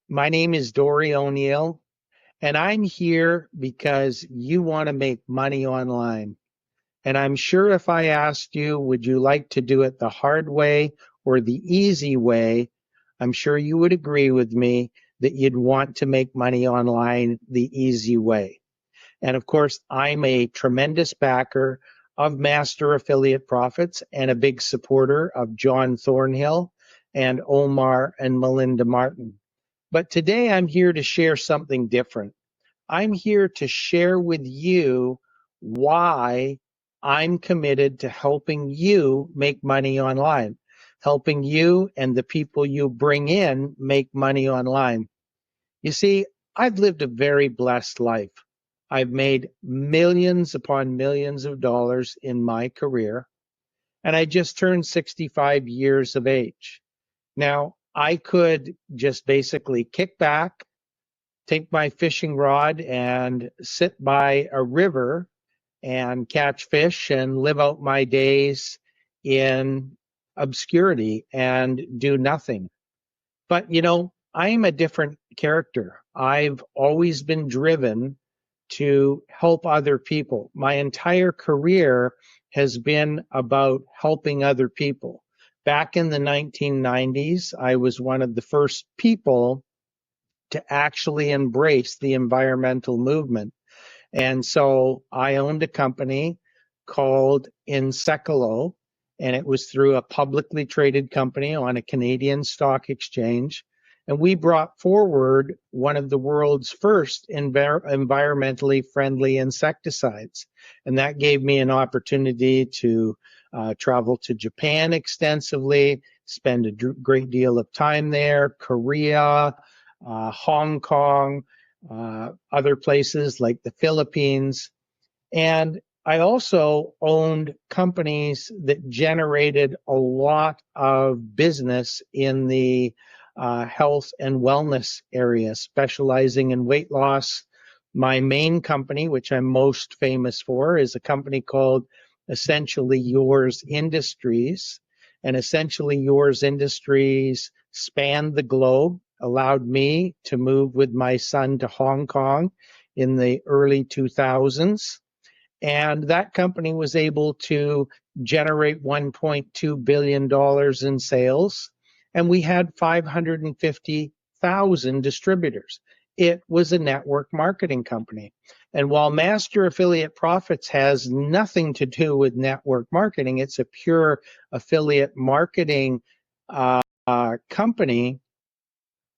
My name is Dori O'Neill, and I'm here because you want to make money online. And I'm sure if I asked you, would you like to do it the hard way or the easy way? I'm sure you would agree with me that you'd want to make money online the easy way. And of course, I'm a tremendous backer of Master Affiliate Profits and a big supporter of John Thornhill and Omar and Melinda Martin. But today I'm here to share something different. I'm here to share with you why I'm committed to helping you make money online, helping you and the people you bring in make money online. You see, I've lived a very blessed life. I've made millions upon millions of dollars in my career, and I just turned 65 years of age. Now, I could just basically kick back, take my fishing rod and sit by a river and catch fish and live out my days in obscurity and do nothing. But I'm a different character. I've always been driven to help other people. My entire career has been about helping other people. Back in the 1990s, I was one of the first people to actually embrace the environmental movement. And so I owned a company called Insecolo, and it was through a publicly traded company on a Canadian stock exchange. And we brought forward one of the world's first environmentally friendly insecticides. And that gave me an opportunity to travel to Japan extensively, spend a great deal of time there, Korea, Hong Kong, other places like the Philippines. And I also owned companies that generated a lot of business in the health and wellness area, specializing in weight loss. My main company, which I'm most famous for, is a company called Essentially Yours Industries. And Essentially Yours Industries spanned the globe, allowed me to move with my son to Hong Kong in the early 2000s. And that company was able to generate $1.2 billion in sales. And we had 550,000 distributors. It was a network marketing company. And while Master Affiliate Profits has nothing to do with network marketing, it's a pure affiliate marketing company.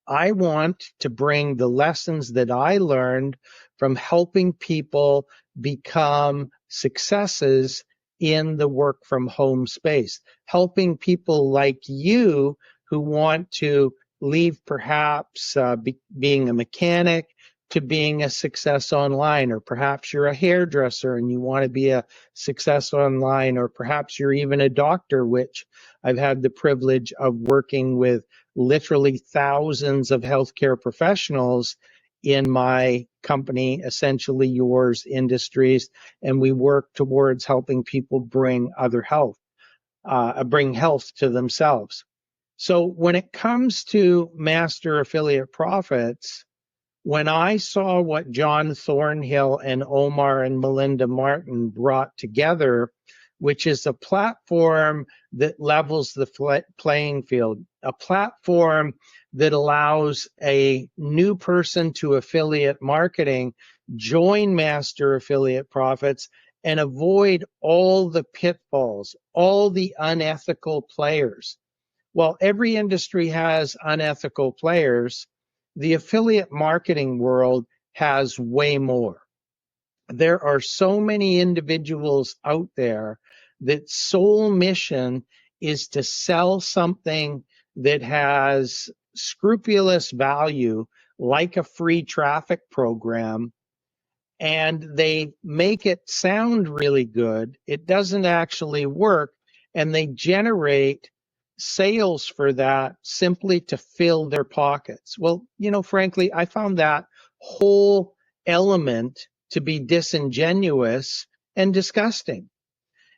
I want to bring the lessons that I learned from helping people become successes in the work from home space, helping people like you who want to leave perhaps being a mechanic to being a success online, or perhaps you're a hairdresser and you want to be a success online, or perhaps you're even a doctor, which I've had the privilege of working with literally thousands of healthcare professionals in my company, Essentially Yours Industries, and we work towards helping people bring health to themselves. So when it comes to Master Affiliate Profits, when I saw what John Thornhill and Omar and Melinda Martin brought together, which is a platform that levels the playing field, a platform that allows a new person to affiliate marketing join Master Affiliate Profits and avoid all the pitfalls, all the unethical players. Well, every industry has unethical players. The affiliate marketing world has way more. There are so many individuals out there that sole mission is to sell something that has scrupulous value, like a free traffic program, and they make it sound really good. It doesn't actually work, and they generate sales for that simply to fill their pockets. Well, frankly, I found that whole element to be disingenuous and disgusting.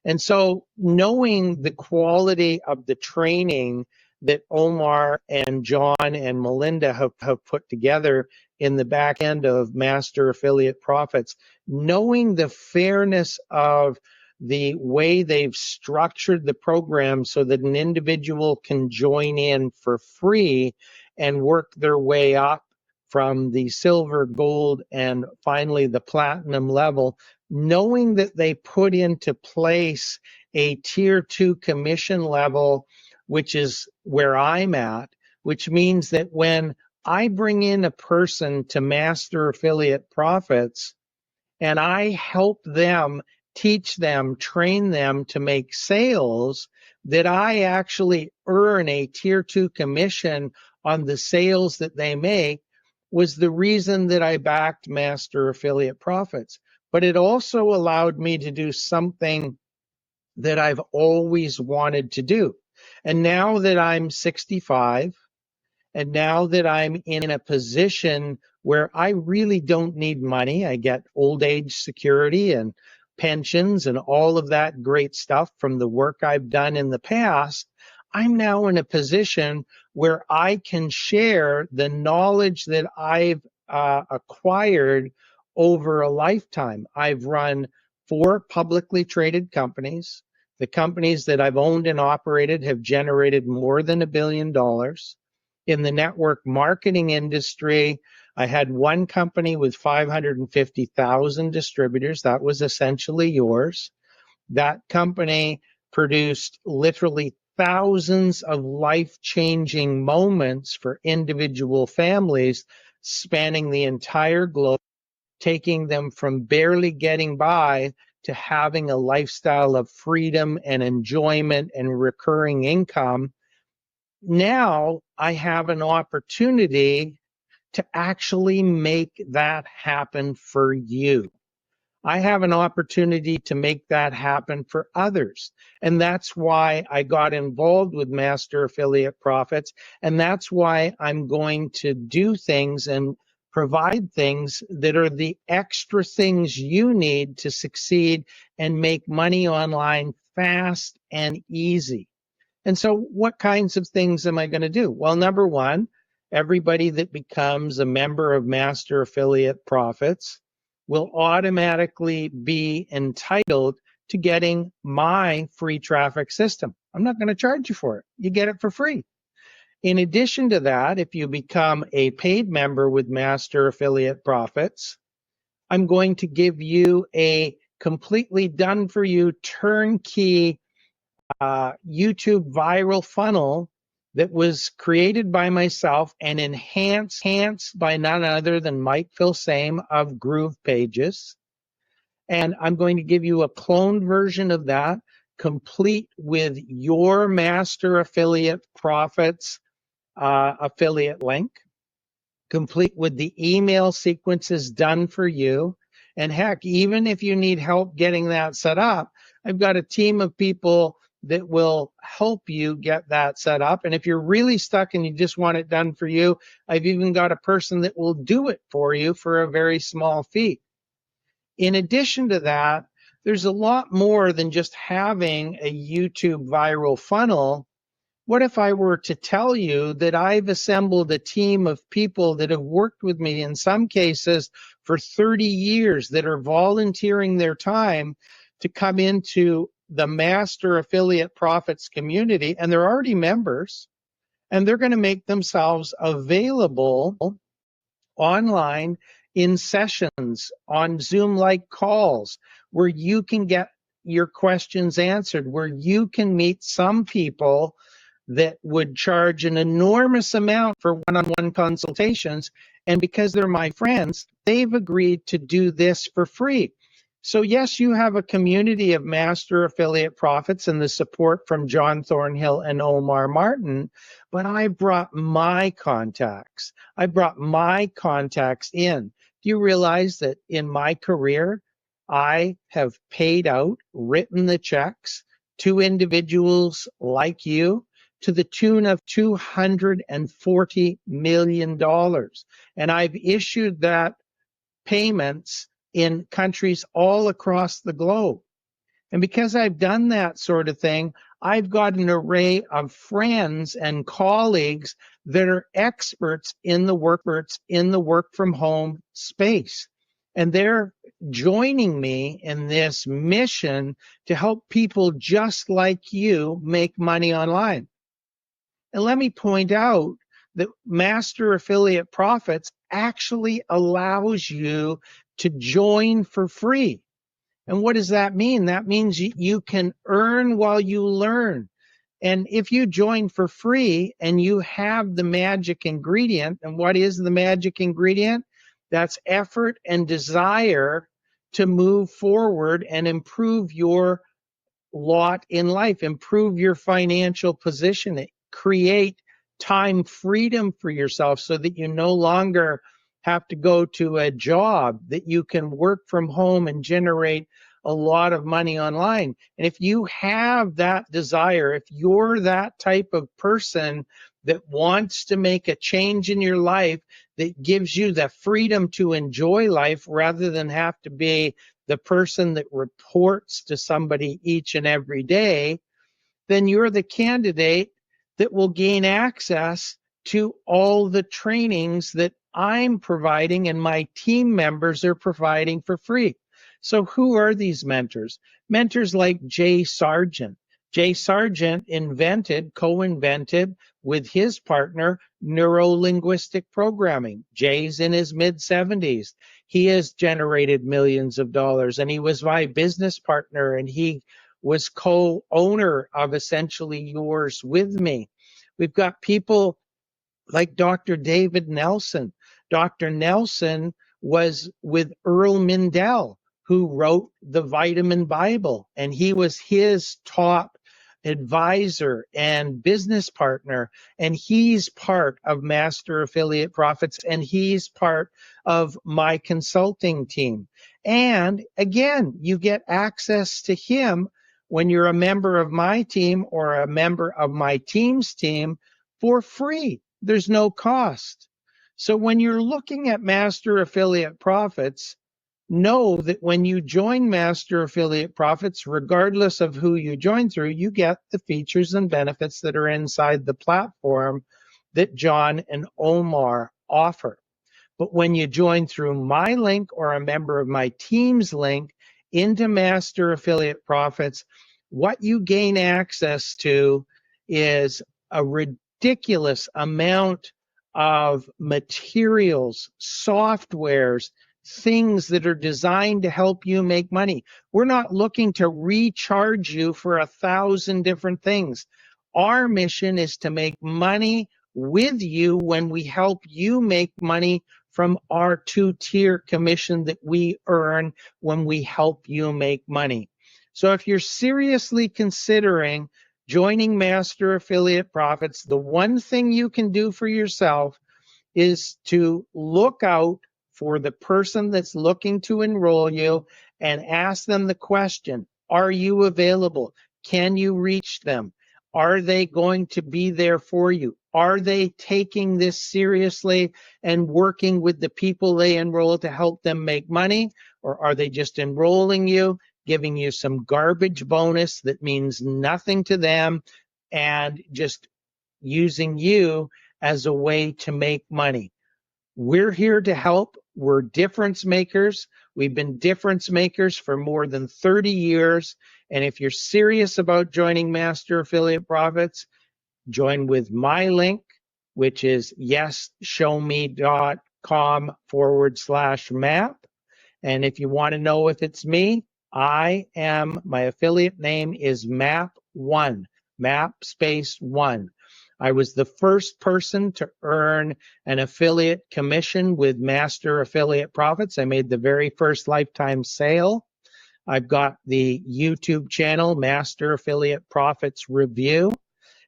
And so knowing the quality of the training that Omar and John and Melinda have put together in the back end of Master Affiliate Profits, knowing the fairness of the way they've structured the program so that an individual can join in for free and work their way up from the silver, gold, and finally the platinum level, knowing that they put into place a tier 2 commission level, which is where I'm at, which means that when I bring in a person to Master Affiliate Profits and I help them, teach them, train them to make sales, that I actually earn a tier 2 commission on the sales that they make, was the reason that I backed Master Affiliate Profits. But it also allowed me to do something that I've always wanted to do. And now that I'm 65, and now that I'm in a position where I really don't need money, I get old age security and pensions and all of that great stuff from the work I've done in the past. I'm now in a position where I can share the knowledge that I've acquired over a lifetime. I've run 4 publicly traded companies. The companies that I've owned and operated have generated more than $1 billion. In the network marketing industry, I had one company with 550,000 distributors. That was essentially yours. That company produced literally thousands of life-changing moments for individual families spanning the entire globe, taking them from barely getting by to having a lifestyle of freedom and enjoyment and recurring income. Now I have an opportunity to actually make that happen for you. I have an opportunity to make that happen for others. And that's why I got involved with Master Affiliate Profits. And that's why I'm going to do things and provide things that are the extra things you need to succeed and make money online fast and easy. And so what kinds of things am I going to do? Well, number one, everybody that becomes a member of Master Affiliate Profits will automatically be entitled to getting my free traffic system. I'm not going to charge you for it. You get it for free. In addition to that, if you become a paid member with Master Affiliate Profits, I'm going to give you a completely done for you turnkey YouTube viral funnel that was created by myself and enhanced by none other than Mike Filsame of Groove Pages. And I'm going to give you a cloned version of that, complete with your Master Affiliate Profits affiliate link, complete with the email sequences done for you. And heck, even if you need help getting that set up, I've got a team of people that will help you get that set up. And if you're really stuck and you just want it done for you, I've even got a person that will do it for you for a very small fee. In addition to that, there's a lot more than just having a YouTube viral funnel. What if I were to tell you that I've assembled a team of people that have worked with me in some cases for 30 years that are volunteering their time to come into the Master Affiliate Profits community, and they're already members, and they're going to make themselves available online in sessions, on Zoom-like calls, where you can get your questions answered, where you can meet some people that would charge an enormous amount for one-on-one consultations. And because they're my friends, they've agreed to do this for free. So yes, you have a community of Master Affiliate Profits and the support from John Thornhill and Omar Martin, but I brought my contacts. I brought my contacts in. Do you realize that in my career, I have paid out, written the checks to individuals like you to the tune of $240 million. And I've issued that payments in countries all across the globe. And because I've done that sort of thing, I've got an array of friends and colleagues that are experts in the work from home space. And they're joining me in this mission to help people just like you make money online. And let me point out that Master Affiliate Profits actually allows you to join for free. And what does that mean? That means you can earn while you learn. And if you join for free and you have the magic ingredient, and what is the magic ingredient? That's effort and desire to move forward and improve your lot in life, improve your financial position, create time freedom for yourself so that you no longer have to go to a job, that you can work from home and generate a lot of money online. And if you have that desire, if you're that type of person that wants to make a change in your life, that gives you the freedom to enjoy life rather than have to be the person that reports to somebody each and every day, then you're the candidate that will gain access to all the trainings that I'm providing and my team members are providing for free. So who are these mentors? Mentors like Jay Sargeant. Jay Sargeant co-invented with his partner, neuro-linguistic programming. Jay's in his mid-70s. He has generated millions of dollars, and he was my business partner, and he was co-owner of Essentially Yours with me. We've got people like Dr. David Nelson. Dr. Nelson was with Earl Mindell, who wrote the Vitamin Bible, and he was his top advisor and business partner, and he's part of Master Affiliate Profits, and he's part of my consulting team. And again, you get access to him when you're a member of my team or a member of my team's team for free. There's no cost. So when you're looking at Master Affiliate Profits, know that when you join Master Affiliate Profits, regardless of who you join through, you get the features and benefits that are inside the platform that John and Omar offer. But when you join through my link or a member of my team's link into Master Affiliate Profits, what you gain access to is a ridiculous amount of materials, softwares, things that are designed to help you make money. We're not looking to recharge you for 1,000 different things. Our mission is to make money with you when we help you make money from our two-tier commission that we earn when we help you make money. So if you're seriously considering joining Master Affiliate Profits, the one thing you can do for yourself is to look out for the person that's looking to enroll you and ask them the question, are you available? Can you reach them? Are they going to be there for you? Are they taking this seriously and working with the people they enroll to help them make money? Or are they just enrolling you, giving you some garbage bonus that means nothing to them, and just using you as a way to make money? We're here to help. We're difference makers. We've been difference makers for more than 30 years. And if you're serious about joining Master Affiliate Profits, join with my link, which is yesshowme.com/map. And if you want to know if it's me, my affiliate name is Map1, Map space 1. I was the first person to earn an affiliate commission with Master Affiliate Profits. I made the very first lifetime sale. I've got the YouTube channel, Master Affiliate Profits Review.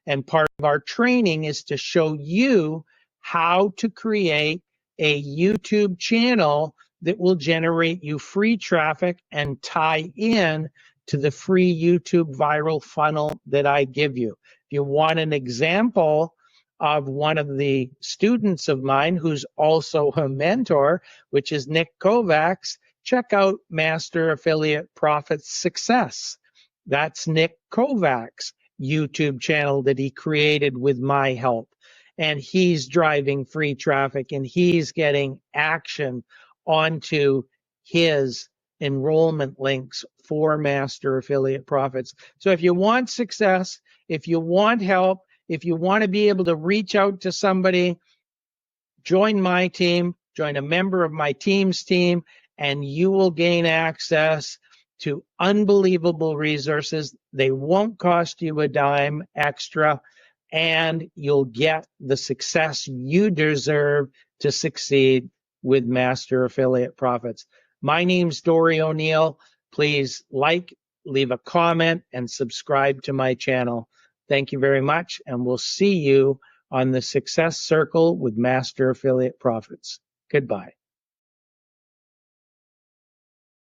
And part of our training is to show you how to create a YouTube channel that will generate you free traffic and tie in to the free YouTube viral funnel that I give you. If you want an example of one of the students of mine who's also a mentor, which is Nick Kovacs, check out Master Affiliate Profits Success. That's Nick Kovacs. YouTube channel that he created with my help. And he's driving free traffic and he's getting action onto his enrollment links for Master Affiliate Profits. So if you want success, if you want help, if you want to be able to reach out to somebody, join my team, join a member of my team's team, and you will gain access to unbelievable resources. They won't cost you a dime extra, and you'll get the success you deserve to succeed with Master Affiliate Profits. My name's Dori O'Neill. Please like, leave a comment, and subscribe to my channel. Thank you very much, and we'll see you on the Success Circle with Master Affiliate Profits. Goodbye.